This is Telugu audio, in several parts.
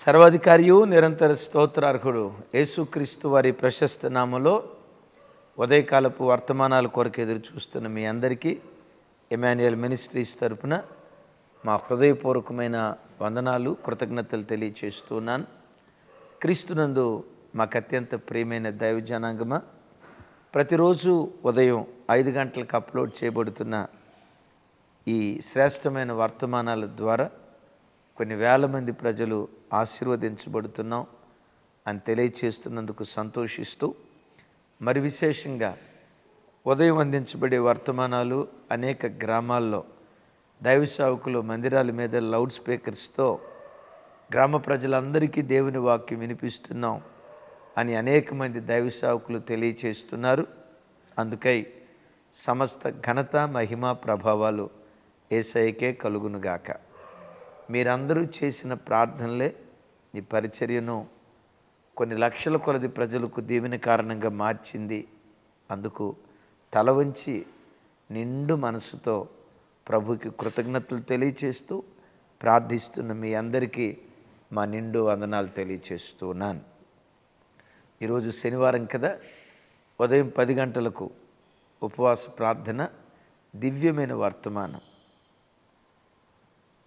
సర్వాధికారియు నిరంతర స్తోత్రార్హుడు యేసుక్రీస్తు వారి ప్రశస్త నామములో ఉదయకాలపు వర్తమానాల కొరకు ఎదురు చూస్తున్న మీ అందరికీ ఎమాన్యుయల్ మినిస్ట్రీస్ తరపున మా హృదయపూర్వకమైన వందనాలు కృతజ్ఞతలు తెలియచేస్తున్నాను. క్రీస్తునందు మాకు అత్యంత ప్రియమైన దైవ జనాంగమా, ప్రతిరోజు ఉదయం 5 గంటలకు అప్లోడ్ చేయబడుతున్న ఈ శ్రేష్టమైన వర్తమానాల ద్వారా కొన్ని వేల మంది ప్రజలు ఆశీర్వదించబడుతున్నాం అని తెలియచేస్తున్నందుకు సంతోషిస్తూ, మరి విశేషంగా ఉదయం అందించబడే వర్తమానాలు అనేక గ్రామాల్లో దైవ సేవకులు మందిరాల మీద లౌడ్ స్పీకర్స్తో గ్రామ ప్రజలందరికీ దేవుని వాక్యం వినిపిస్తున్నాం అని అనేక మంది దైవ సేవకులు తెలియచేస్తున్నారు. అందుకై సమస్త ఘనత మహిమ ప్రభావాలు యేసయ్యకే కలుగునుగాక. మీరందరూ చేసిన ప్రార్థనలే ఈ పరిచర్యను కొన్ని లక్షల కొలది ప్రజలకు దీవెన కారణంగా మార్చింది. అందుకు తల వంచి నిండు మనసుతో ప్రభుకి కృతజ్ఞతలు తెలియచేస్తూ ప్రార్థిస్తున్న మీ అందరికీ మా నిండు వందనాలు తెలియచేస్తూ ఉన్నాను. ఈరోజు శనివారం కదా, ఉదయం 10 గంటలకు ఉపవాస ప్రార్థన, దివ్యమైన వర్తమానం.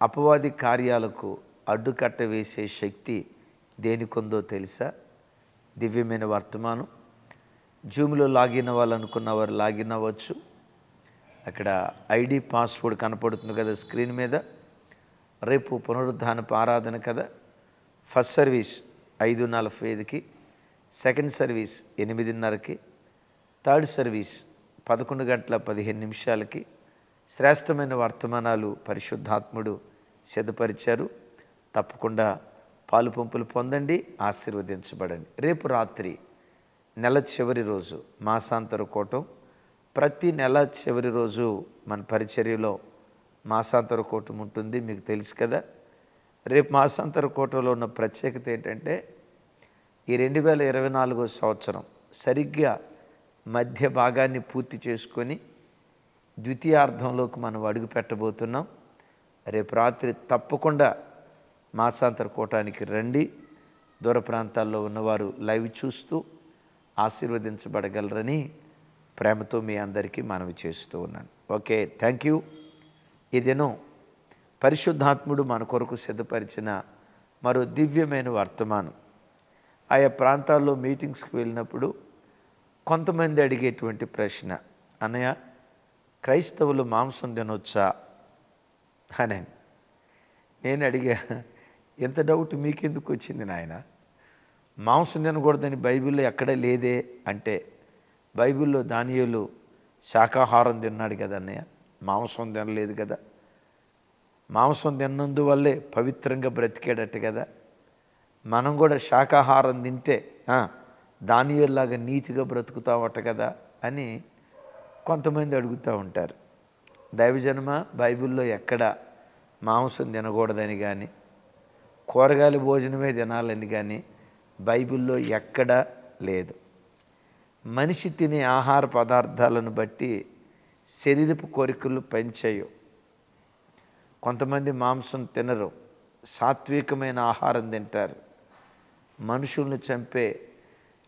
అపవాది కార్యాలకు అడ్డుకట్ట వేసే శక్తి దేనికొందో తెలుసా? దివ్యమైన వర్తమానం. జూమ్లో లాగిన్ అవ్వాలనుకున్న వారు లాగిన్ అవ్వచ్చు. అక్కడ ఐడి పాస్వర్డ్ కనపడుతుంది కదా స్క్రీన్ మీద. రేపు పునరుద్ధానపు ఆరాధన కదా. ఫస్ట్ సర్వీస్ 5:45కి, సెకండ్ సర్వీస్ 8:30కి, థర్డ్ సర్వీస్ 11:15 శ్రేష్టమైన వర్తమానాలు పరిశుద్ధాత్ముడు సిద్ధపరిచారు. తప్పకుండా పాలు పంపులు పొందండి, ఆశీర్వదించబడండి. రేపు రాత్రి నెల చివరి రోజు మాసాంతర కూటం. ప్రతి నెల చివరి రోజు మన పరిచర్యలో మాసాంతర కూటం ఉంటుంది, మీకు తెలుసు కదా. రేపు మాసాంతర కూటంలో ఉన్న ప్రత్యేకత ఏంటంటే, ఈ 2024 సంవత్సరం సరిగ్గా మధ్య భాగాన్ని పూర్తి చేసుకొని ద్వితీయార్థంలోకి మనం అడుగు పెట్టబోతున్నాం. రేపు రాత్రి తప్పకుండా మాసాంతర కూటానికి రండి. దూర ప్రాంతాల్లో ఉన్నవారు లైవ్ చూస్తూ ఆశీర్వదించబడగలరని ప్రేమతో మీ అందరికీ మనవి చేస్తూ ఉన్నాను. Okay, thank you. ఈ దినం పరిశుద్ధాత్ముడు మన కొరకు సిద్ధపరిచిన మరో దివ్యమైన వర్తమానం. ఆయా ప్రాంతాల్లో మీటింగ్స్కి వెళ్ళినప్పుడు కొంతమంది అడిగేటువంటి ప్రశ్న, అన్నయ్య క్రైస్తవులు మాంసం తినొచ్చా అని. నేను అడిగా, ఎంత డౌట్ మీకెందుకు వచ్చింది నాయన? మాంసం తినకూడదని బైబిల్లో ఎక్కడా లేదే అంటే, బైబిల్లో దానియేలు శాకాహారం తిన్నాడు కదా అన్నయ్య, మాంసం తినలేదు కదా. మాంసం తిన్నందువల్లే పవిత్రంగా బ్రతికాడట కదా. మనం కూడా శాకాహారం తింటే దానియేలులాగా నీతిగా బ్రతుకుతామట కదా అని కొంతమంది అడుగుతూ ఉంటారు. దైవజనమ, బైబిల్లో ఎక్కడ మాంసం తినకూడదని కానీ, కూరగాయల భోజనమే తినాలని కానీ బైబిల్లో ఎక్కడా లేదు. మనిషి తినే ఆహార పదార్థాలను బట్టి శరీరపు కోరికలు పెంచాయో. కొంతమంది మాంసం తినరు, సాత్వికమైన ఆహారం తింటారు. మనుషులను చంపే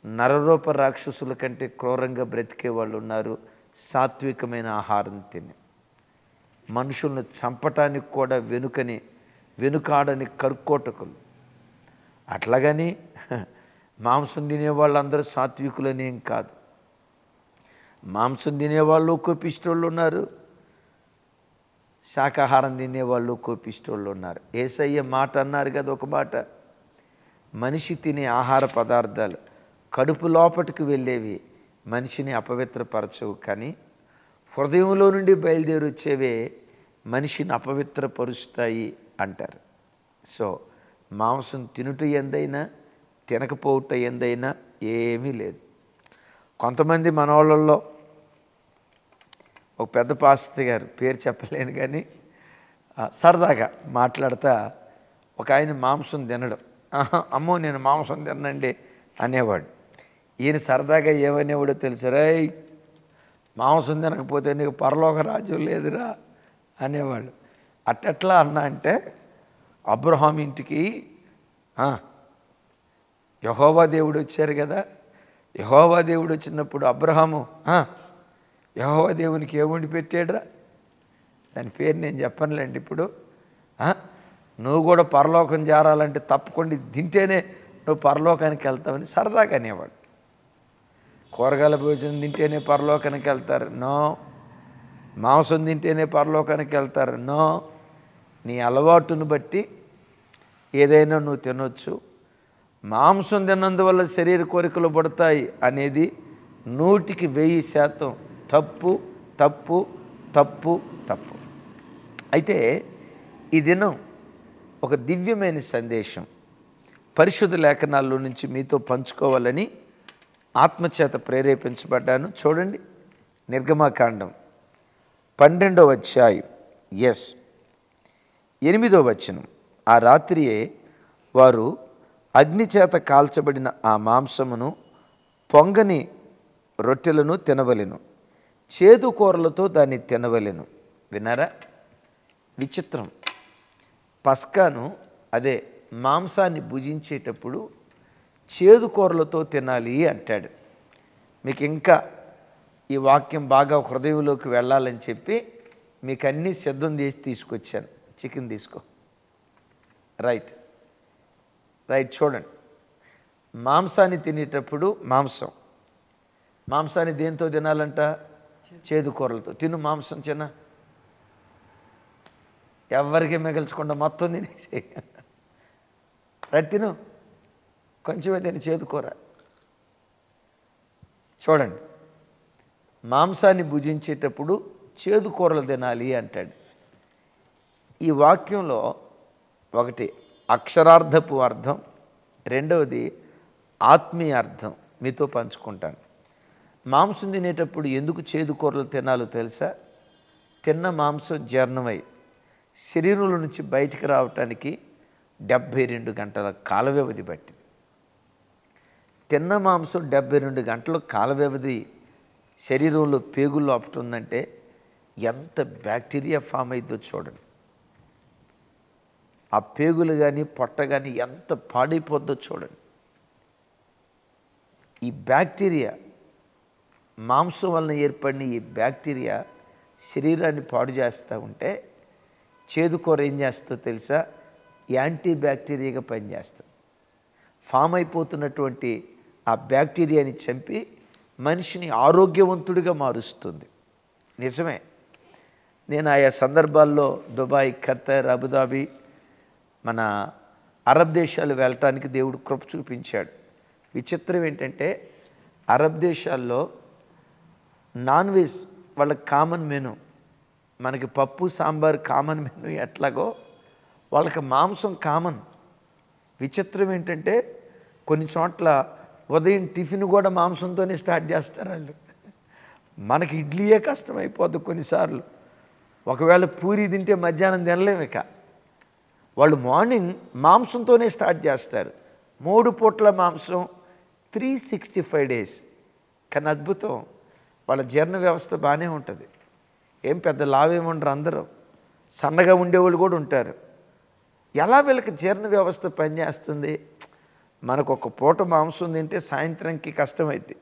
నరరూప రాక్షసుల కంటే క్రూరంగా బ్రతికే వాళ్ళు ఉన్నారు సాత్వికమైన ఆహారం తిని. మనుషులను చంపటానికి కూడా వెనుకాడని కర్కోటకులు. అట్లాగని మాంసం తినేవాళ్ళందరూ సాత్వికులనేం కాదు. మాంసం తినేవాళ్ళు కోపిష్టోళ్ళు ఉన్నారు, శాకాహారం తినేవాళ్ళు కోపిష్టోళ్ళు ఉన్నారు. యేసయ్య మాట అన్నారు కదా, ఒక మాట, మనిషి తినే ఆహార పదార్థాలు కడుపు లోపటికి వెళ్ళేవి మనిషిని అపవిత్రపరచవు, కానీ హృదయంలో నుండి బయలుదేరి వచ్చేవే మనిషిని అపవిత్రపరుస్తాయి అంటారు. సో మాంసం తినుట ఎందైనా తినకపోవట ఎందైనా ఏమీ లేదు. కొంతమంది మన వాళ్ళల్లో ఒక పెద్ద పాస్టర్ గారు, పేరు చెప్పలేను కానీ, సరదాగా మాట్లాడతా ఒక ఆయన మాంసం తినడం, అమ్మో నేను మాంసం తినండి అనేవాడు. ఈయన సరదాగా ఏమనేవాడో తెలుసు, రై మాంసం తినకపోతే నీకు పరలోక రాజ్యం లేదురా అనేవాళ్ళు. అట్టెట్లా అన్నా అంటే, అబ్రహాం ఇంటికి ఆ, యెహోవా దేవుడు వచ్చారు కదా, యెహోవా దేవుడు వచ్చినప్పుడు అబ్రహాము యెహోవా దేవునికి ఏం వండి పెట్టాడురా, దాని పేరు నేను చెప్పనులేండి ఇప్పుడు. ఆ, నువ్వు కూడా పరలోకం చేరాలంటే తప్పకుండా ఇది తింటేనే నువ్వు పరలోకానికి వెళ్తావని సరదాగా అనేవాడు. కూరగాయల భోజనం తింటేనే పరలోకానికి వెళ్తారు, నో. మాంసం తింటేనే పరలోకానికి వెళ్తారు, నో. నీ అలవాటును బట్టి ఏదైనా నువ్వు తినొచ్చు. మాంసం తిన్నందువల్ల శరీర కోరికలు పడతాయి అనేది 100% తప్పు తప్పు తప్పు తప్పు. అయితే ఈ దినం ఒక దివ్యమైన సందేశం పరిశుద్ధ లేఖనాల్లో నుంచి మీతో పంచుకోవాలని ఆత్మచేత ప్రేరేపించబడ్డాను. చూడండి, నిర్గమకాండం 12వ అధ్యాయం 8వ వచనం. ఆ రాత్రియే వారు అగ్నిచేత కాల్చబడిన ఆ మాంసమును పొంగని రొట్టెలను తినవలెను, చేదు కూరలతో దాన్ని తినవలెను. విన్నారా? విచిత్రం. పస్కాను, అదే మాంసాన్ని భుజించేటప్పుడు చేదు కూరలతో తినాలి అంటాడు. మీకు ఇంకా ఈ వాక్యం బాగా హృదయంలోకి వెళ్ళాలని చెప్పి మీకు అన్నీ సిద్ధం చేసి తీసుకొచ్చాను. చికెన్ తీసుకో. రైట్, చూడండి. మాంసాన్ని తినేటప్పుడు మాంసాన్ని దేంతో తినాలంట? చేదు కూరలతో. తిను మాంసం చిన్న, ఎవరికి మిగల్చకుండా మొత్తం తినేసి. రైట్, తిను, కొంచెమే తిని చేదు కూర. చూడండి, మాంసాన్ని భుజించేటప్పుడు చేదు కూరలు తినాలి అంటాడు. ఈ వాక్యంలో ఒకటి అక్షరార్థపు అర్థం, రెండవది ఆత్మీయ అర్థం మీతో పంచుకుంటాను. మాంసం తినేటప్పుడు ఎందుకు చేదు కూరలు తినాలో తెలుసా? తిన్న మాంసం జీర్ణమై శరీరంలో నుంచి బయటికి రావటానికి 72 గంటల కాల వ్యవధి పట్టింది. తిన్న మాంసం 72 గంటల కాల వ్యవధి శరీరంలో పేగుల్లో అప్పుతుందంటే ఎంత బ్యాక్టీరియా ఫామ్ అయిద్దో చూడండి. ఆ పేగులు కానీ పొట్ట కానీ ఎంత పాడైపోద్దో చూడండి. ఈ బ్యాక్టీరియా, మాంసం వలన ఏర్పడిన ఈ బ్యాక్టీరియా శరీరాన్ని పాడు చేస్తూ ఉంటే చేదుకూర ఏం చేస్తుందో తెలుసా? యాంటీ బ్యాక్టీరియాగా పనిచేస్తుంది. ఫామ్ అయిపోతున్నటువంటి ఆ బ్యాక్టీరియాని చంపి మనిషిని ఆరోగ్యవంతుడిగా మారుస్తుంది. నిజమే. నేను ఆయా సందర్భాల్లో దుబాయ్, ఖత్తర్, అబుదాబి, మన అరబ్ దేశాలు వెళ్ళటానికి దేవుడు కృప చూపించాడు. విచిత్రం ఏంటంటే అరబ్ దేశాల్లో నాన్ వెజ్ వాళ్ళకి కామన్ మెను. మనకి పప్పు సాంబార్ కామన్ మెను ఎట్లాగో వాళ్ళకి మాంసం కామన్. విచిత్రం ఏంటంటే కొన్ని చోట్ల ఉదయం టిఫిన్ కూడా మాంసంతోనే స్టార్ట్ చేస్తారు వాళ్ళు. మనకి ఇడ్లీయే కష్టమైపోద్ది కొన్నిసార్లు. ఒకవేళ పూరి తింటే మధ్యాహ్నం తినలేము. ఇక వాళ్ళు మార్నింగ్ మాంసంతోనే స్టార్ట్ చేస్తారు. 3 పూట్ల మాంసం, 365 days. కానీ అద్భుతం, వాళ్ళ జీర్ణ వ్యవస్థ బాగానే ఉంటుంది. ఏం పెద్ద లావేమి ఉండరు, అందరూ సన్నగా ఉండేవాళ్ళు కూడా ఉంటారు. ఎలా వీళ్ళకి జీర్ణ వ్యవస్థ పనిచేస్తుంది? మనకు ఒక పూట మాంసం తింటే సాయంత్రంకి కష్టమైంది,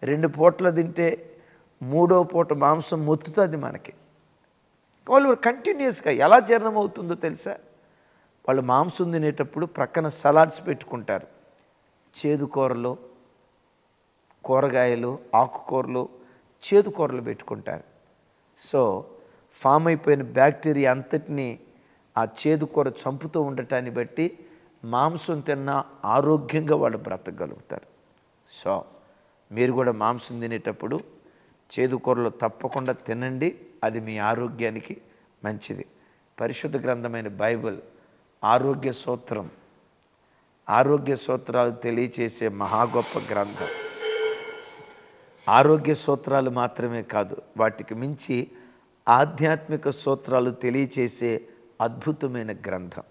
2 పూటలు తింటే 3వ పూట మాంసం మొత్తుతుంది మనకి. వాళ్ళు కంటిన్యూస్గా ఎలా జీర్ణం అవుతుందో తెలుసా? వాళ్ళు మాంసం తినేటప్పుడు ప్రక్కన సలాడ్స్ పెట్టుకుంటారు. చేదు కూరలు, కూరగాయలు, ఆకుకూరలు, చేదు కూరలు పెట్టుకుంటారు. సో ఫామ్ అయిపోయిన బ్యాక్టీరియా అంతటినీ ఆ చేదు కూర చంపుతూ ఉండటాన్ని బట్టి మాంసం తిన్నా ఆరోగ్యంగా వాళ్ళు బ్రతకగలుగుతారు. సో మీరు కూడా మాంసం తినేటప్పుడు చేదు కూరలు తప్పకుండా తినండి, అది మీ ఆరోగ్యానికి మంచిది. పరిశుద్ధ గ్రంథమైన బైబిల్ ఆరోగ్య సూత్రం, ఆరోగ్య సూత్రాలు తెలియచేసే మహా గొప్ప గ్రంథం. ఆరోగ్య సూత్రాలు మాత్రమే కాదు, వాటికి మించి ఆధ్యాత్మిక సూత్రాలు తెలియచేసే అద్భుతమైన గ్రంథం.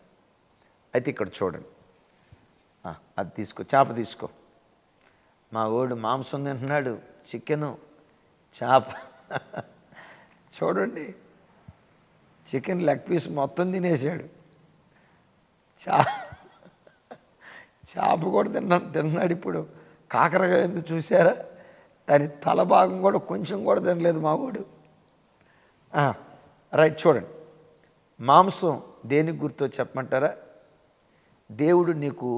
అయితే ఇక్కడ చూడండి, అది తీసుకో, చేప తీసుకో. మా వాడు మాంసం తింటున్నాడు, చికెను, చేప. చూడండి, చికెన్ లెగ్ పీస్ మొత్తం తినేసాడు. చేప కూడా తిన్నాడు. ఇప్పుడు కాకరకాయ ఎందుకు చూసారా, దాని తల భాగం కూడా కొంచెం కూడా తినలేదు మా వాడు. రైట్, చూడండి. మాంసం దేనికి గుర్తో చెప్పమంటారా? దేవుడు నీకు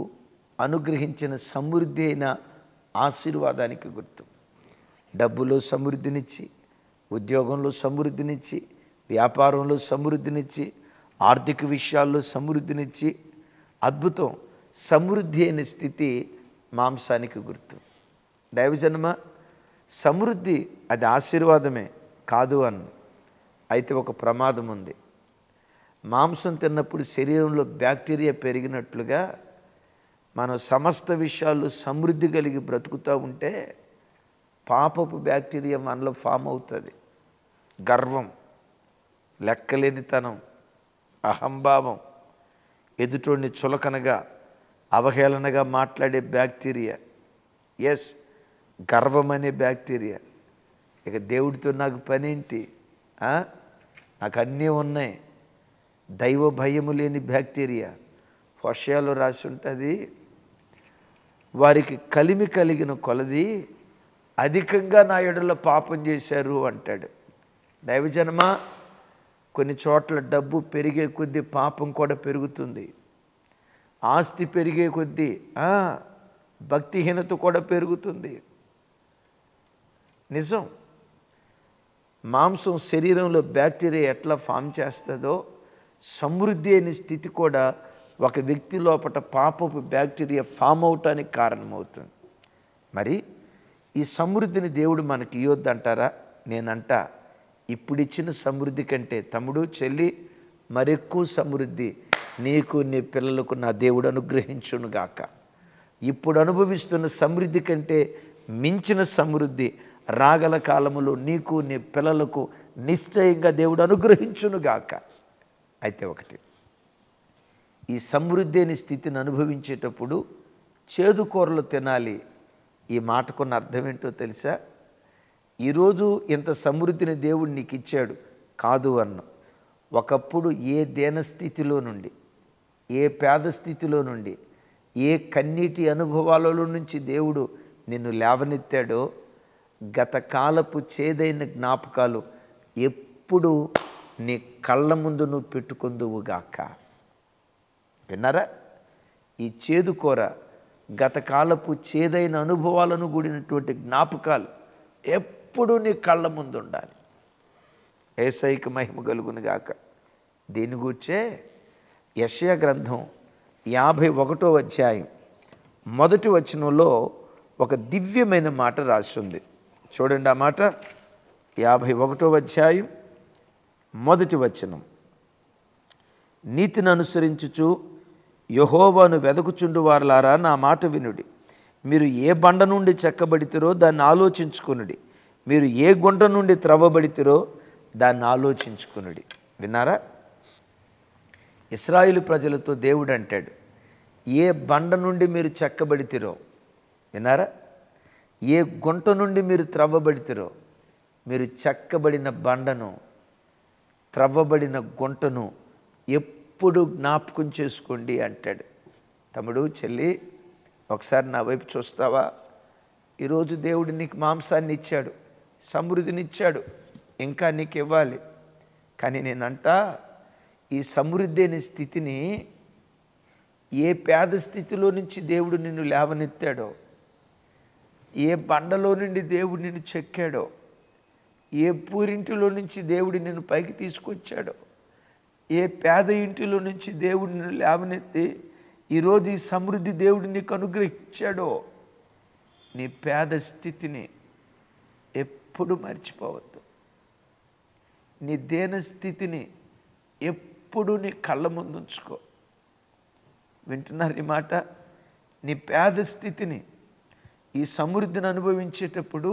అనుగ్రహించిన సమృద్ధి అయిన ఆశీర్వాదానికి గుర్తు. డబ్బులో సమృద్ధినిచ్చి, ఉద్యోగంలో సమృద్ధినిచ్చి, వ్యాపారంలో సమృద్ధినిచ్చి, ఆర్థిక విషయాల్లో సమృద్ధినిచ్చి, అద్భుతం సమృద్ధి అయిన స్థితి మాంసానికి గుర్తు. దైవజన్మ, సమృద్ధి అది ఆశీర్వాదమే కాదు అన్న. అయితే ఒక ప్రమాదం ఉంది. మాంసం తిన్నప్పుడు శరీరంలో బ్యాక్టీరియా పెరిగినట్లుగా మనం సమస్త విషయాల్లో సమృద్ధి కలిగి బ్రతుకుతూ ఉంటే పాపపు బ్యాక్టీరియా మనలో ఫామ్ అవుతుంది. గర్వం, లెక్కలేనితనం, అహంభావం, ఎదుటోడిని చులకనగా అవహేళనగా మాట్లాడే బ్యాక్టీరియా, ఎస్ గర్వం అనే బ్యాక్టీరియా. ఇక దేవుడితో నాకు పనేంటి, నాకు అన్నీ ఉన్నాయి, దైవ భయము లేని బ్యాక్టీరియా. వర్షాలు రాసి ఉంటుంది, వారికి కలిమి కలిగిన కొలది అధికంగా నా ఎడల పాపం చేశారు అంటాడు. దైవజనమ, కొన్ని చోట్ల డబ్బు పెరిగే కొద్దీ పాపం కూడా పెరుగుతుంది. ఆస్తి పెరిగే కొద్దీ భక్తిహీనత కూడా పెరుగుతుంది. నిజం. మాంసం శరీరంలో బ్యాక్టీరియా ఎట్లా ఫామ్ చేస్తుందో సమృద్ధి అనే స్థితి కూడా ఒక వ్యక్తి లోపల పాపపు బ్యాక్టీరియా ఫామ్ అవటానికి కారణమవుతుంది. మరి ఈ సమృద్ధిని దేవుడు మనకి ఇవ్వద్దంటారా? నేనంట, ఇప్పుడు ఇచ్చిన సమృద్ధి కంటే తమ్ముడు చెల్లి మరెక్కువ సమృద్ధి నీకు నీ పిల్లలకు నా దేవుడు అనుగ్రహించునుగాక. ఇప్పుడు అనుభవిస్తున్న సమృద్ధి కంటే మించిన సమృద్ధి రాగల కాలములో నీకు నీ పిల్లలకు నిశ్చయంగా దేవుడు అనుగ్రహించునుగాక. అయితే ఒకటి, ఈ సమృద్ధి అనే స్థితిని అనుభవించేటప్పుడు చేదు కూరలు తినాలి. ఈ మాటకున్న అర్థం ఏంటో తెలుసా? ఈరోజు ఇంత సమృద్ధిని దేవుడు నీకు ఇచ్చాడు కాదు అన్న. ఒకప్పుడు ఏ దీనస్థితిలో నుండి, ఏ పేద స్థితిలో నుండి, ఏ కన్నీటి అనుభవాలలో నుంచి దేవుడు నిన్ను లేవనెత్తాడో గత కాలపు చేదైన జ్ఞాపకాలు ఎప్పుడు నీ కళ్ళ ముందు నువ్వు పెట్టుకుందువుగాక. విన్నారా? ఈ చేదు కూర గత కాలపు చేదైన అనుభవాలను కూడినటువంటి జ్ఞాపకాలు ఎప్పుడు నీ కళ్ళ ముందు ఉండాలి. యేసయ్యకు మహిమ కలుగునుగాక. దీని గురించే యెషయా గ్రంథం 51వ అధ్యాయం మొదటి వచనంలో ఒక దివ్యమైన మాట రాసి ఉంది. చూడండి ఆ మాట. 51వ అధ్యాయం మొదటి వచనం. నీతిని అనుసరించుచు యెహోవాను వెదకుచుండు వారలారా, నా మాట వినుడి. మీరు ఏ బండ నుండి చెక్కబడితిరో దాన్ని ఆలోచించుకునుడి. మీరు ఏ గుంట నుండి త్రవ్వబడితిరో దాన్ని ఆలోచించుకునుడి. విన్నారా? ఇశ్రాయేలు ప్రజలతో దేవుడు అంటాడు, ఏ బండ నుండి మీరు చెక్కబడితిరో, విన్నారా, ఏ గుంట నుండి మీరు త్రవ్వబడితిరో, మీరు చెక్కబడిన బండను, త్రవ్వబడిన గుంటను ఎప్పుడు జ్ఞాపకం చేసుకోండి అంటాడు. తమ్ముడు చెల్లి, ఒకసారి నా వైపు చూస్తావా? ఈరోజు దేవుడు నీకు మాంసాన్ని ఇచ్చాడు, సమృద్ధినిచ్చాడు, ఇంకా నీకు ఇవ్వాలి. కానీ నేనంట, ఈ సమృద్ధి అనే స్థితిని ఏ పేద స్థితిలో నుంచి దేవుడు నిన్ను లేవనెత్తాడో, ఏ బండలో నుండి దేవుడు నిన్ను చెక్కాడో, ఏ పూరింటిలో నుంచి దేవుడు నిన్ను పైకి తీసుకొచ్చాడో, ఏ పేద ఇంటిలో నుంచి దేవుడు నిన్ను లేవనెత్తి ఈరోజు ఈ సమృద్ధి దేవుడు నీకు అనుగ్రహించాడో, నీ పేద స్థితిని ఎప్పుడు మర్చిపోవద్దు. నీ దేన స్థితిని ఎప్పుడు నీ కళ్ళ ముందు ఉంచుకో. వింటున్నారు ఈ మాట? నీ పేద స్థితిని, ఈ సమృద్ధిని అనుభవించేటప్పుడు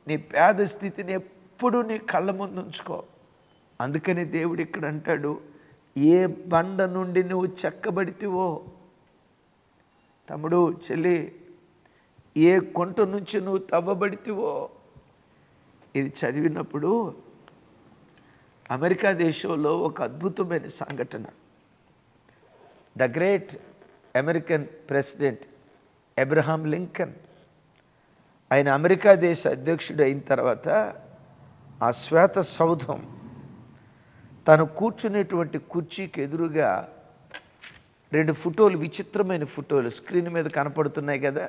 నీ పేద స్థితిని ఎప్పుడు నీ కళ్ళ ముందు ఉంచుకో. అందుకని దేవుడు ఇక్కడ అంటాడు, ఏ బండ నుండి నువ్వు చెక్కబడితివో, తమ్ముడు చెల్లి, ఏ కొంట నుంచి నువ్వు తవ్వబడితివో. ఇది చదివినప్పుడు అమెరికా దేశంలో ఒక అద్భుతమైన సంఘటన, the great American president Abraham Lincoln. ఆయన అమెరికా దేశ అధ్యక్షుడు అయిన తర్వాత ఆ శ్వేత సౌధం తను కూర్చునేటువంటి కుర్చీకి ఎదురుగా 2 ఫోటోలు, విచిత్రమైన ఫోటోలు స్క్రీన్ మీద కనపడుతున్నాయి కదా.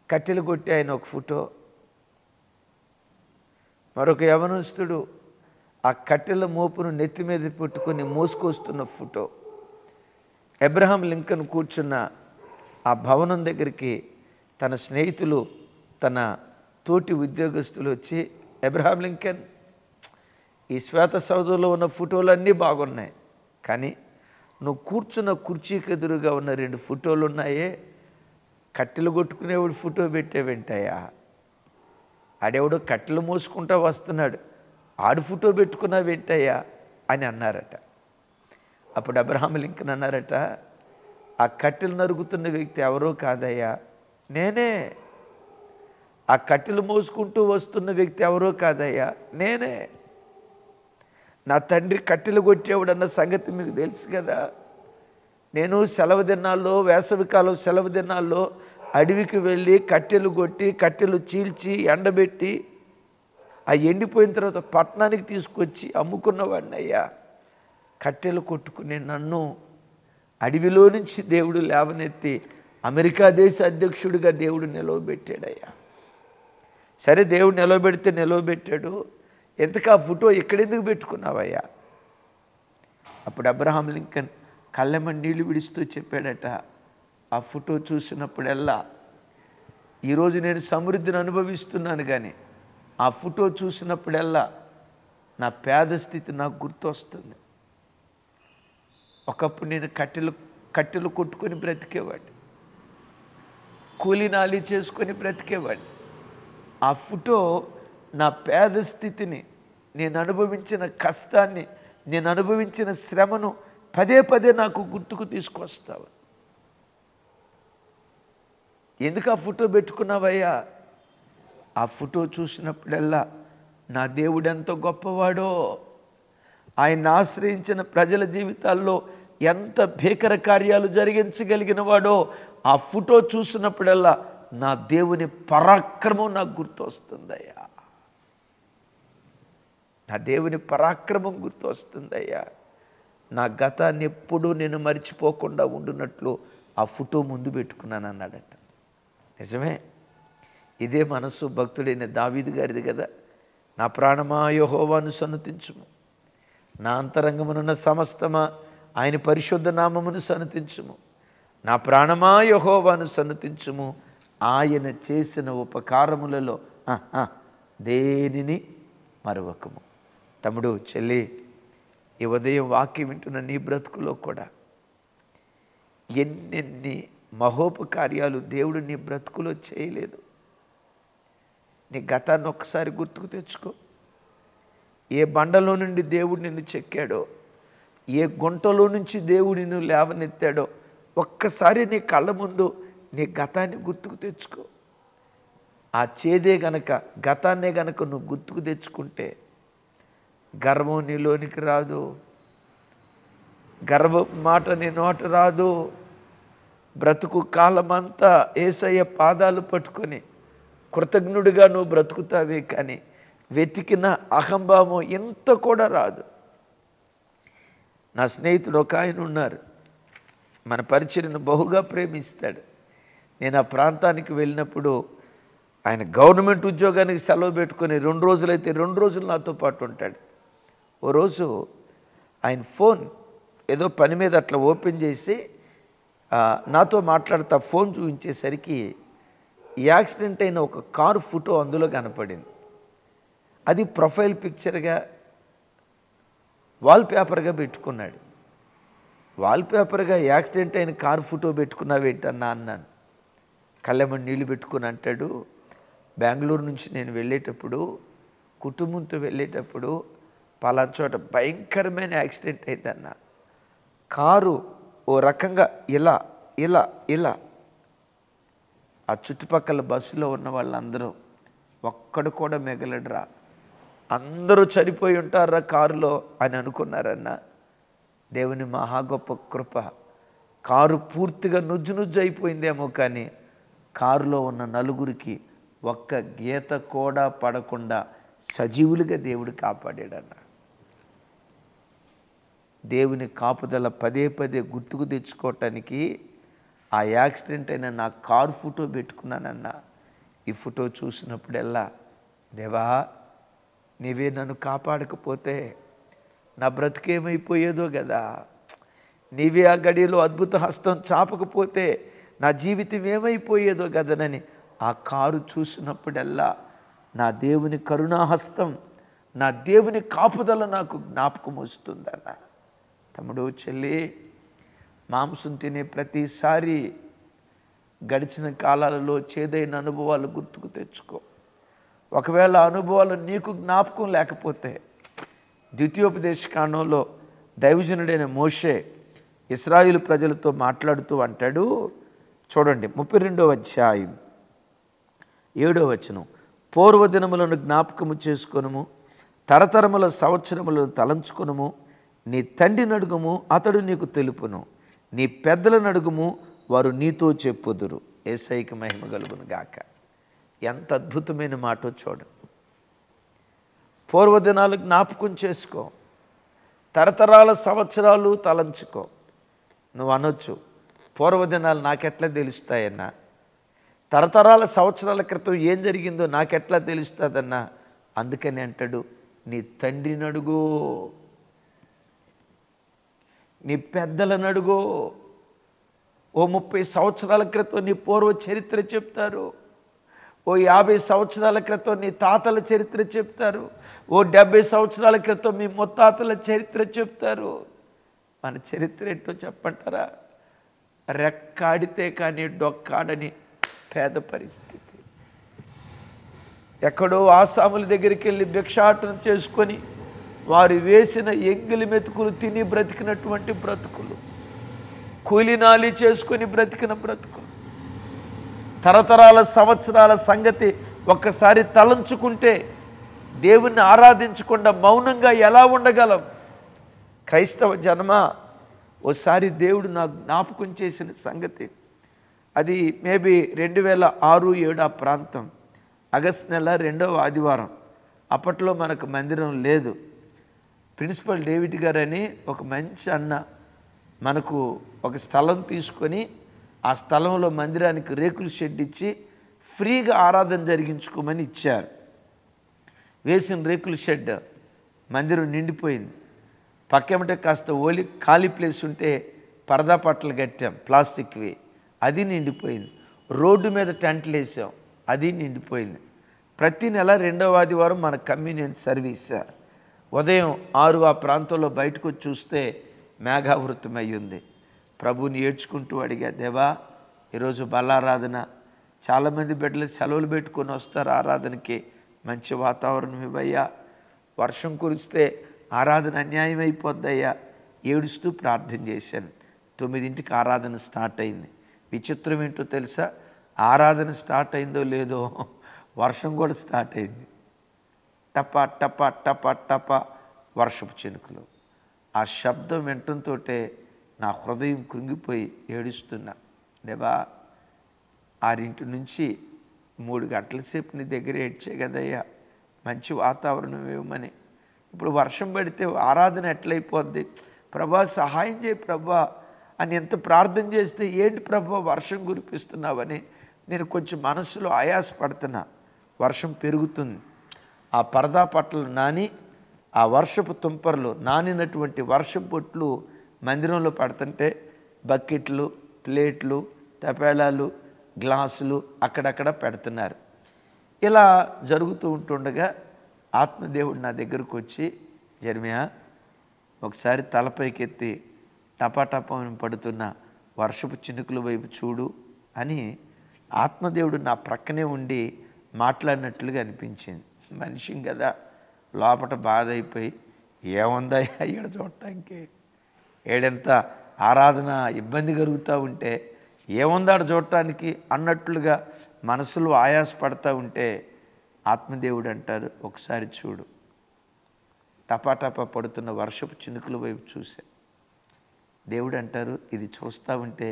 కట్టెలు కొట్టి ఆయన ఒక ఫోటో, మరొక యవనస్తుడు ఆ కట్టెల మోపును నెత్తి మీద పెట్టుకొని మోసుకొస్తున్న ఫోటో. అబ్రహాం లింకన్ కూర్చున్న ఆ భవనం దగ్గరికి తన స్నేహితులు, తన తోటి ఉద్యోగస్తులు వచ్చి, అబ్రహాం లింకన్, ఈ శ్వేత సౌధంలో ఉన్న ఫోటోలు అన్నీ బాగున్నాయి, కానీ నువ్వు కూర్చున్న కుర్చీకి ఎదురుగా ఉన్న 2 ఫోటోలు ఉన్నాయే, కట్టెలు కొట్టుకునేవాడు ఫోటో పెట్టేవేంటయ్యా, ఆడెవడో కట్టెలు మోసుకుంటా వస్తున్నాడు, ఆడు ఫోటో పెట్టుకున్నావేంటయ్యా అని అన్నారట. అప్పుడు అబ్రహాం లింకన్ అన్నారట, ఆ కట్టెలు నరుగుతున్న వ్యక్తి ఎవరో కాదయ్యా, నేనే. ఆ కట్టెలు మోసుకుంటూ వస్తున్న వ్యక్తి ఎవరో కాదయ్యా, నేనే. నా తండ్రి కట్టెలు కొట్టేవాడన్న సంగతి మీకు తెలుసు కదా. నేను సెలవు దినాల్లో, వేసవికాలం సెలవు దినాల్లో అడవికి వెళ్ళి కట్టెలు కొట్టి, కట్టెలు చీల్చి, ఎండబెట్టి, ఆ ఎండిపోయిన తర్వాత పట్టణానికి తీసుకొచ్చి అమ్ముకున్నవాడిని అయ్యా. కట్టెలు కొట్టుకునే నన్ను అడవిలో నుంచి దేవుడు లేవనెత్తి అమెరికా దేశ అధ్యక్షుడిగా దేవుడు నిలవబెట్టాడయ్యా. సరే, దేవుడు నిలవబెడితే నిలవబెట్టాడు, ఎందుకు ఆ ఫోటో ఎక్కడెందుకు పెట్టుకున్నావయ్యా? అప్పుడు అబ్రహాం లింకన్ కళ్ళెమ్మని నీళ్లు విడుస్తూ చెప్పాడట, ఆ ఫోటో చూసినప్పుడల్లా, ఈరోజు నేను సమృద్ధిని అనుభవిస్తున్నాను, కానీ ఆ ఫోటో చూసినప్పుడల్లా నా పేద స్థితి నాకు గుర్తొస్తుంది. ఒకప్పుడు నేను కట్టెలు కొట్టుకొని బ్రతికేవాడిని, కూలీనాలి చేసుకొని బ్రతికేవాడిని. ఆ ఫోటో నా పేద స్థితిని, నేను అనుభవించిన కష్టాన్ని, నేను అనుభవించిన శ్రమను పదే పదే నాకు గుర్తుకు తీసుకొస్తావు. ఎందుకు ఆ ఫోటో పెట్టుకున్నావయ్యా? ఆ ఫోటో చూసినప్పుడల్లా నా దేవుడు ఎంత గొప్పవాడో, ఆయన ఆశ్రయించిన ప్రజల జీవితాల్లో ఎంత భీకర కార్యాలు జరిగించగలిగిన వాడో, ఆ ఫోటో చూసినప్పుడల్లా నా దేవుని పరాక్రమం నాకు గుర్తు వస్తుందయ్యా. నా దేవుని పరాక్రమం గుర్తు వస్తుందయ్యా. నా గతాన్ని ఎప్పుడూ నేను మర్చిపోకుండా ఉండునట్లు ఆ ఫోటో ముందు పెట్టుకున్నాను అన్నాడట. నిజమే, ఇదే మనస్సు భక్తుడైన దావీదు గారిది కదా. నా ప్రాణమా యెహోవాను సన్నుతించుము, నా అంతరంగమునున్న సమస్తమా ఆయన పరిశుద్ధ నామమును సన్నుతించుము. నా ప్రాణమా యెహోవాను సన్నుతించుము, ఆయన చేసిన ఉపకారములలో దేనిని మరవకము. తమ్ముడు, చెల్లి, ఈ ఉదయం వాక్యం వింటున్న నీ బ్రతుకులో కూడా ఎన్నెన్ని మహోపకార్యాలు దేవుడు నీ బ్రతుకులో చేయలేదు. నీ గతాన్ని ఒక్కసారి గుర్తుకు తెచ్చుకో. ఏ బండలో నుండి దేవుడు నిన్ను చెక్కాడో, ఏ గుంటలో నుంచి దేవుడు నిన్ను లేవనెత్తాడో ఒక్కసారి నీ కళ్ళ ముందు నీ గతాన్ని గుర్తుకు తెచ్చుకో. ఆ చేదే గనక, గతాన్నే గనక నువ్వు గుర్తుకు తెచ్చుకుంటే గర్వం నీలోనికి రాదు, గర్వ మాట నీ నోట రాదు. బ్రతుకు కాలమంతా యేసయ్య పాదాలు పట్టుకొని కృతజ్ఞుడిగా నువ్వు బ్రతుకుతావే, కానీ వెతికిన అహంభావం ఇంత కూడా రాదు. నా స్నేహితుడు ఒక ఆయన ఉన్నారు, మన పరిచర్యను బహుగా ప్రేమిస్తాడు. నేను ఆ ప్రాంతానికి వెళ్ళినప్పుడు ఆయన గవర్నమెంట్ ఉద్యోగానికి సెలవు పెట్టుకొని 2 రోజులైతే 2 రోజులు నాతో పాటు ఉంటాడు. ఓ రోజు ఆయన ఫోన్ ఏదో పని మీద అట్లా ఓపెన్ చేసి నాతో మాట్లాడుతూ ఫోన్ చూపించేసరికి యాక్సిడెంట్ అయిన ఒక కారు ఫోటో అందులో కనపడింది. అది ప్రొఫైల్ పిక్చర్గా వాల్పేపర్గా పెట్టుకున్నాడు. వాల్పేపర్గా యాక్సిడెంట్ అయిన కారు ఫోటో పెట్టుకున్నావేంటన్నా అన్నాను. కళ్ళెమ్మని నీళ్లు పెట్టుకుని అంటాడు, బెంగళూరు నుంచి నేను వెళ్ళేటప్పుడు, కుటుంబంతో వెళ్ళేటప్పుడు పలానా చోట భయంకరమైన యాక్సిడెంట్ అయిందన్న. కారు ఓ రకంగా ఇలా ఇలా ఇలా, ఆ చుట్టుపక్కల బస్సులో ఉన్న వాళ్ళందరూ ఒక్కడు కూడా మిగలడురా, అందరూ చనిపోయి ఉంటారా కారులో అని అనుకున్నారన్న. దేవుని మహా గొప్ప కృప, కారు పూర్తిగా నుజ్జు నుజ్జు అయిపోయిందేమో, కానీ కారులో ఉన్న నలుగురికి ఒక్క గీత కూడా పడకుండా సజీవులుగా దేవుడు కాపాడాడన్న. దేవుని కాపుదల పదే పదే గుర్తుకు తెచ్చుకోవటానికి ఆ యాక్సిడెంట్ అయిన నా కారు ఫోటో పెట్టుకున్నానన్నా. ఈ ఫోటో చూసినప్పుడల్లా, దేవా నీవే నన్ను కాపాడకపోతే నా బ్రతుకేమైపోయేదో కదా, నీవే ఆ గడియలో అద్భుత హస్తం చాపకపోతే నా జీవితం ఏమైపోయేదో కదనని ఆ కారు చూసినప్పుడల్లా నా దేవుని కరుణాహస్తం, నా దేవుని కాపుదల నాకు జ్ఞాపకం వస్తుందన్న. తమ్ముడు, చెల్లి, మాంసం తినే ప్రతిసారి గడిచిన కాలాలలో చేదైన అనుభవాలు గుర్తుకు తెచ్చుకో. ఒకవేళ అనుభవాలు నీకు జ్ఞాపకం లేకపోతే, ద్వితీయోపదేశకాండంలో దైవజనుడైన మోషే ఇశ్రాయేలు ప్రజలతో మాట్లాడుతూ అంటాడు, చూడండి 32వ అధ్యాయం 7వ వచనం. పూర్వదినములను జ్ఞాపకము చేసుకొనుము, తరతరముల సంవత్సరములను తలంచుకొనుము. నీ తండ్రిని అడుగుము, అతడు నీకు తెలుపును. నీ పెద్దలను అడుగుము, వారు నీతో చెప్పుదురు. యేసయ్యకి మహిమ కలుగును గాక. ఎంత అద్భుతమైన మాటో చూడండి. పూర్వదినాలు జ్ఞాపకం చేసుకో, తరతరాల సంవత్సరాలు తలంచుకో. నువ్వు అనొచ్చు, పూర్వదినాలు నాకెట్లా తెలుస్తాయన్నా, తరతరాల సంవత్సరాల క్రితం ఏం జరిగిందో నాకెట్లా తెలుస్తుందన్నా. అందుకని అంటాడు, నీ తండ్రిని అడుగు, నీ పెద్దలను అడుగు. ఓ 30 సంవత్సరాల క్రితం నీ పూర్వ చరిత్ర చెప్తారు, ఓ 50 సంవత్సరాల క్రితం నీ తాతల చరిత్ర చెప్తారు, ఓ 70 సంవత్సరాల క్రితం మీ ముత్తాతల చరిత్ర చెప్తారు. మన చరిత్ర ఏంటో చెప్పంటారా? రెక్కాడితే కానీ డొక్కాడని పేద పరిస్థితి. ఎక్కడో ఆసాముల దగ్గరికి వెళ్ళి భిక్షాటన చేసుకొని వారు వేసిన ఎంగిలి మెతుకులు తిని బ్రతికినటువంటి బ్రతుకులు, కూలినాలి చేసుకొని బ్రతికిన బ్రతుకులు. తరతరాల సంవత్సరాల సంగతి ఒక్కసారి తలంచుకుంటే దేవుణ్ణి ఆరాధించకుండా మౌనంగా ఎలా ఉండగలం? క్రైస్తవ జన్మ, ఓసారి దేవుడు నాకు జ్ఞాపకం చేసిన సంగతి, అది మేబీ 2006-7 ఆ ప్రాంతం, ఆగస్టు నెల 2వ ఆదివారం. అప్పట్లో మనకు మందిరం లేదు. ప్రిన్సిపల్ డేవిడ్ గారని ఒక మంచి అన్న మనకు ఒక స్థలం తీసుకొని ఆ స్థలంలో మందిరానికి రేకుల షెడ్ ఇచ్చి ఫ్రీగా ఆరాధన జరిగించుకోమని ఇచ్చారు. వేసిన రేకుల షెడ్ మందిరం నిండిపోయింది. పక్కేమంటే కాస్త ఖాళీ ప్లేస్ ఉంటే పరదా పట్టలు కట్టాం ప్లాస్టిక్వి, అది నిండిపోయింది. రోడ్డు మీద టెంట్లు వేసాం, అది నిండిపోయింది. ప్రతి నెల 2వ ఆదివారం మన కమ్యూనియన్ సర్వీస్. ఉదయం 6 ఆ ప్రాంతంలో బయటకు వచ్చి చూస్తే మేఘావృతం అయ్యింది. ప్రభుని ఏడ్చుకుంటూ అడిగా, దేవా ఈరోజు బలారాధన, చాలామంది బిడ్డలు సెలవులు పెట్టుకొని వస్తారు ఆరాధనకి, మంచి వాతావరణం ఇవ్వయ్యా, వర్షం కురిస్తే ఆరాధన అన్యాయం అయిపోద్దయ్యా. ఏడుస్తూ ప్రార్థన చేశాను. 9ంటికి ఆరాధన స్టార్ట్ అయింది. విచిత్రం ఏంటో తెలుసా? ఆరాధన స్టార్ట్ అయిందో లేదో వర్షం కూడా స్టార్ట్ అయింది. టప టప టప టప వర్షపు చినుకులు. ఆ శబ్దం వినటంతో నా హృదయం కృంగిపోయి ఏడుస్తున్నా. దేవా 6 నుంచి 3 గంటల సేపు నీ దగ్గర ఏడ్చే కదయ్యా, మంచి వాతావరణం ఇవ్వమని. ఇప్పుడు వర్షం పడితే ఆరాధన ఎట్లయిపోద్ది? ప్రభా సహాయం చేయి ప్రభా అని ఎంత ప్రార్థన చేస్తే, ఏంటి ప్రభా వర్షం కురిపిస్తున్నావని నేను కొంచెం మనసులో ఆయాసపడుతున్నా. వర్షం పెరుగుతుంది. ఆ పరదా పట్టలు నాని, ఆ వర్షపు తుంపర్లు నానినటువంటి వర్షపు బొట్లు మందిరంలో పడుతుంటే బకెట్లు, ప్లేట్లు, తపేళాలు, గ్లాసులు అక్కడక్కడ పెడుతున్నారు. ఇలా జరుగుతూ ఉంటుండగా ఆత్మదేవుడు నా దగ్గరకు వచ్చి, జెర్మియా ఒకసారి తలపైకెత్తి టపాటపం పడుతున్న వర్షపు చినుకుల వైపు చూడు అని ఆత్మదేవుడు నా ప్రక్కనే ఉండి మాట్లాడినట్లుగా అనిపించింది. మనిషిని కదా, లోపట బాధ అయిపోయి, ఏముందా ఈడ చూడటానికి, ఏడెంత ఆరాధన ఇబ్బంది కలుగుతూ ఉంటే ఏముందాడ చూడటానికి అన్నట్లుగా మనసులో ఆయాసపడతా ఉంటే ఆత్మదేవుడు అంటారు, ఒకసారి చూడు. టపాటపా పడుతున్న వర్షపు చినుకుల వైపు చూశా. దేవుడు అంటారు, ఇది చూస్తూ ఉంటే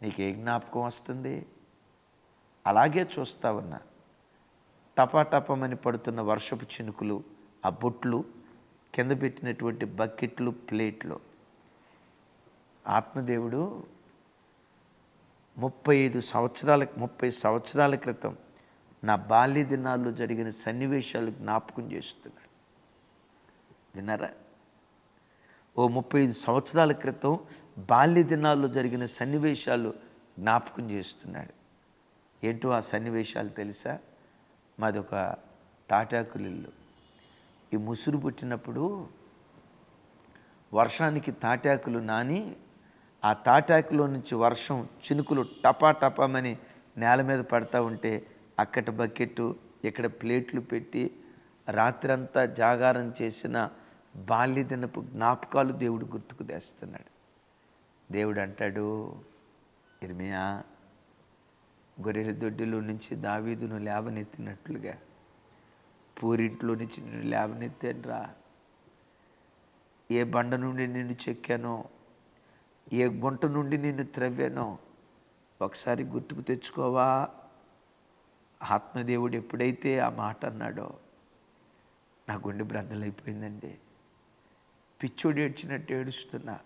నీకే జ్ఞాపకం వస్తుంది? అలాగే చూస్తా ఉన్నా. టపాటపమని పడుతున్న వర్షపు చినుకులు, ఆ బొట్లు, కింద పెట్టినటువంటి బకెట్లు, ప్లేట్లు. ఆత్మదేవుడు 30 సంవత్సరాల క్రితం నా బాల్య దినాల్లో జరిగిన సన్నివేశాలు జ్ఞాపకం చేస్తున్నాడు. విన్నారా? ఓ 35 సంవత్సరాల క్రితం బాల్య దినాల్లో జరిగిన సన్నివేశాలు జ్ఞాపకం చేస్తున్నాడు. ఏంటో ఆ సన్నివేశాలు తెలుసా? మాదొక తాటాకులిల్లు. ఈ ముసురు పుట్టినప్పుడు వర్షానికి తాటాకులు నాని, ఆ తాటాకులో నుంచి వర్షం చినుకులు టపాటపమని నేల మీద పడతా ఉంటే అక్కడ బకెట్టు, ఇక్కడ ప్లేట్లు పెట్టి రాత్రంతా జాగారం చేసిన బాల్య దినపు జ్ఞాపకాలు దేవుడు గుర్తుకు తెస్తున్నాడు. దేవుడు అంటాడు, ఇర్మియా, గొర్రెల దొడ్డిలో నుంచి దావీదును లేవనెత్తినట్లుగా పూరింట్లో నుంచి నిన్ను లేవనెత్తాను రా. ఏ బండ నుండి నిన్ను చెక్కానో, ఏ గుంట నుండి నిన్ను త్రవ్వానో ఒకసారి గుర్తుకు తెచ్చుకోవా? ఆత్మదేవుడు ఎప్పుడైతే ఆ మాట అన్నాడో నా గుండె బ్రద్దలైపోయిందండి. పిచ్చోడు ఏడ్చినట్టు ఏడుస్తున్నా.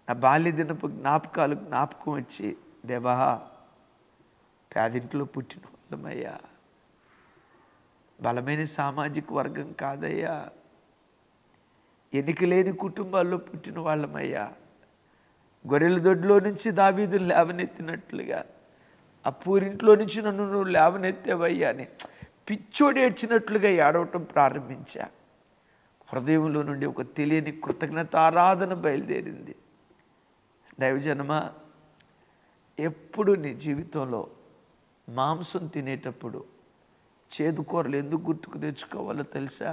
నా బాల్య దినపు జ్ఞాపకం వచ్చి, దేవా, పేదింట్లో పుట్టిన వాళ్ళమయ్యా, బలమైన సామాజిక వర్గం కాదయ్యా, ఎన్నిక లేని కుటుంబాల్లో పుట్టిన వాళ్ళమయ్యా, గొర్రెల దొడ్లో నుంచి దావీదును లేవనెత్తినట్లుగా ఆ పూరింట్లో నుంచి నన్ను నువ్వు లేవనెత్తావయ్యా అని పిచ్చోడు ఏడ్చినట్లుగా ఏడవటం ప్రారంభించా. హృదయంలో నుండి ఒక తెలియని కృతజ్ఞత ఆరాధన బయలుదేరింది. దైవజనమా, ఎప్పుడు నీ జీవితంలో మాంసం తినేటప్పుడు చేదు కూరలు ఎందుకు గుర్తుకు తెచ్చుకోవాలో తెలుసా?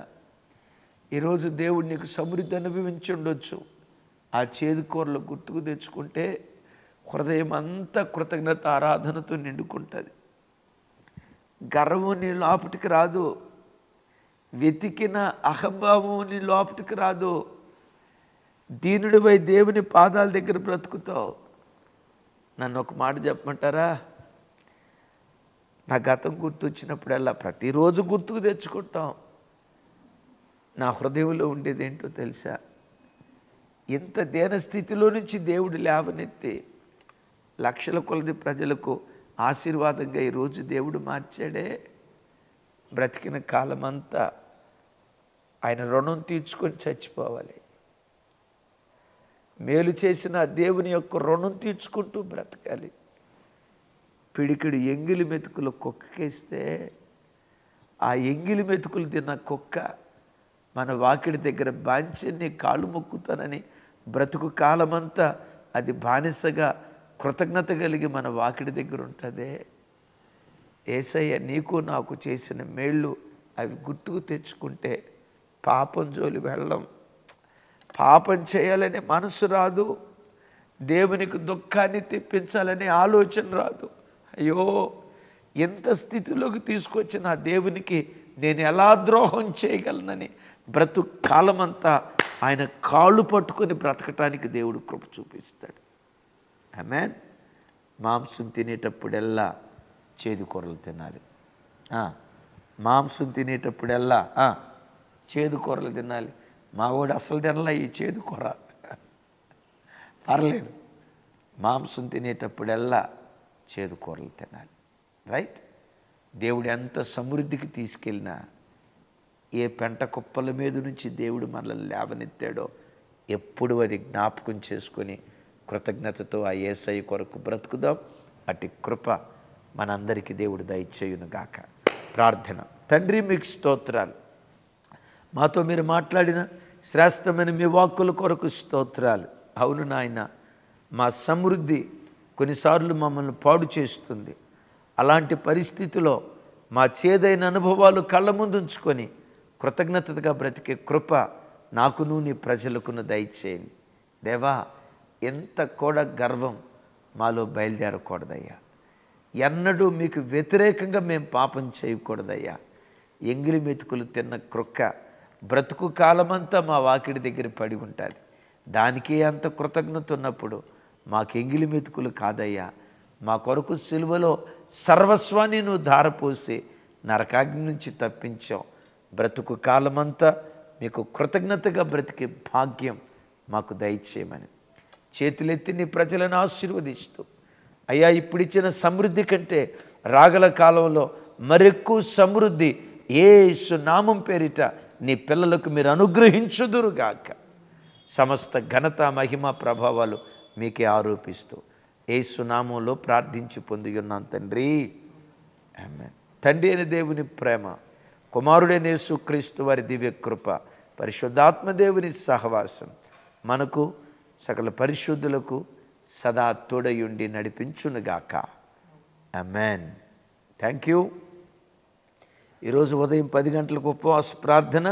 ఈరోజు దేవుడు నీకు సమృద్ధి అనుభవించి ఉండొచ్చు. ఆ చేదు కూరలు గుర్తుకు తెచ్చుకుంటే హృదయం అంతా కృతజ్ఞత ఆరాధనతో నిండుకుంటుంది. గర్వం నీ లోపటికి రాదు, వెతికిన అహంభావం నీ లోపటికి రాదు. దీనుడిపై దేవుని పాదాల దగ్గర బ్రతుకుతావు. నన్ను ఒక మాట చెప్పమంటారా? నా గతం గుర్తొచ్చినప్పుడల్లా ప్రతిరోజు గుర్తుకు తెచ్చుకుంటాం. నా హృదయంలో ఉండేది ఏంటో తెలుసా? ఇంత దీన స్థితిలో నుంచి దేవుడు లేవనెత్తి లక్షల కొలది ప్రజలకు ఆశీర్వాదంగా ఈరోజు దేవుడు మార్చాడే. బ్రతికిన కాలమంతా ఆయన రుణం తీర్చుకొని చచ్చిపోవాలి. మేలు చేసిన దేవుని యొక్క రుణం తీర్చుకుంటూ బ్రతకాలి. పిడికిడి ఎంగిలి మెతుకులు కుక్కకేస్తే ఆ ఎంగిలి మెతుకులు తిన్న కుక్క మన వాకిడి దగ్గర బాంచి కాళ్ళు మొక్కుతానని బ్రతుకు కాలమంతా అది బానిసగా కృతజ్ఞత కలిగి మన వాకిడి దగ్గర ఉంటుందే. యేసయ్య నీకు నాకు చేసిన మేళ్ళు అవి గుర్తుకు తెచ్చుకుంటే పాపం జోలి వెళ్ళం. పాపం చేయాలనే మనసు రాదు. దేవునికి దుఃఖాన్ని తెప్పించాలనే ఆలోచన రాదు. అయ్యో, ఎంత స్థితిలోకి తీసుకొచ్చిన ఆ దేవునికి నేను ఎలా ద్రోహం చేయగలనని బ్రతుకు కాలమంతా ఆయన కాళ్ళు పట్టుకొని బ్రతకటానికి దేవుడు కృప చూపిస్తాడు. ఆమేన్. మాంసం తినేటప్పుడెల్లా చేదు కూరలు తినాలి. మాంసం తినేటప్పుడెల్లా చేదు కూరలు తినాలి. మా వాడు అసలు తినలా ఈ చేదు కూర. పర్లేదు, మాంసం తినేటప్పుడెల్లా చేదు కూరలు తినాలి. రైట్? దేవుడు ఎంత సమృద్ధికి తీసుకెళ్ళినా, ఏ పెంట కుప్పల మీద నుంచి దేవుడు మనల్ని లేవనెత్తాడో ఎప్పుడు అది జ్ఞాపకం చేసుకొని కృతజ్ఞతతో ఆ యేసయ్య కొరకు బ్రతుకుదాం. అటు కృప మనందరికీ దేవుడు దయచేయునుగాక. ప్రార్థన. తండ్రి, మీకు స్తోత్రాలు. మాతో మీరు మాట్లాడిన శ్రేష్టమైన మీ వాక్కుల కొరకు స్తోత్రాలు. అవును నాయన, మా సమృద్ధి కొన్నిసార్లు మమ్మల్ని పాడు చేస్తుంది. అలాంటి పరిస్థితిలో మా చేదైన అనుభవాలు కళ్ళ ముందు ఉంచుకొని కృతజ్ఞతగా బ్రతికే కృప నాకును నీ ప్రజలకును దయచేయండి. దేవా, ఎంత కూడా గర్వం మాలో బయలుదేరకూడదయ్యా. ఎన్నడూ మీకు వ్యతిరేకంగా మేము పాపం చేయకూడదయ్యా. ఎంగిలి మెతుకులు తిన్న క్రొక్క బ్రతుకు కాలమంతా మా వాకిడి దగ్గర పడి ఉంటుంది. దానికే అంత కృతజ్ఞత ఉన్నప్పుడు మాకు ఎంగిలి మెతుకులు కాదయ్యా, మా కొరకు సిలువలో సర్వస్వాన్ని నువ్వు ధారపోసి నరకాగ్ని నుంచి తప్పించావు. బ్రతుకు కాలమంతా మీకు కృతజ్ఞతగా బ్రతికే భాగ్యం మాకు దయచేయమని చేతులెత్తి నీ ప్రజలను ఆశీర్వదిస్తూ, అయ్యా ఇప్పుడిచ్చిన సమృద్ధి కంటే రాగల కాలంలో మరెక్కువ సమృద్ధి యేసు నామం పేరిట నీ పిల్లలకు మీరు అనుగ్రహించుదురుగాక. సమస్త ఘనత మహిమ ప్రభావాలు మీకే ఆరోపిస్తూ యేసు నామంలో ప్రార్థించి పొంది ఉన్నాను తండ్రి, ఆమేన్. తండ్రి అయిన దేవుని ప్రేమ, కుమారుడైన యేసుక్రీస్తు వారి దివ్య కృప, పరిశుద్ధాత్మదేవుని సహవాసం మనకు సకల పరిశుద్ధులకు సదా తోడయుండి నడిపించునుగాక. ఆమేన్. Thank you. ఈరోజు ఉదయం 10 గంటలకు ఉపవాస ప్రార్థన.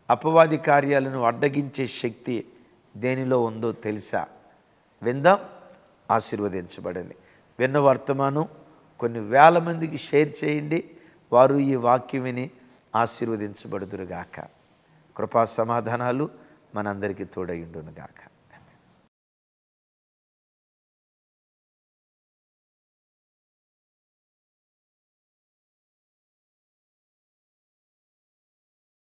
అపవాది కార్యాలను అడ్డగించే శక్తి దేనిలో ఉందో తెలుసా? విందాం, ఆశీర్వదించబడండి. విన్న వర్తమానం కొన్ని వేల మందికి షేర్ చేయండి. వారు ఈ వాక్యం విని ఆశీర్వదించబడుదురుగాక. కృపా సమాధానాలు మనందరికీ తోడయుండునుగాక.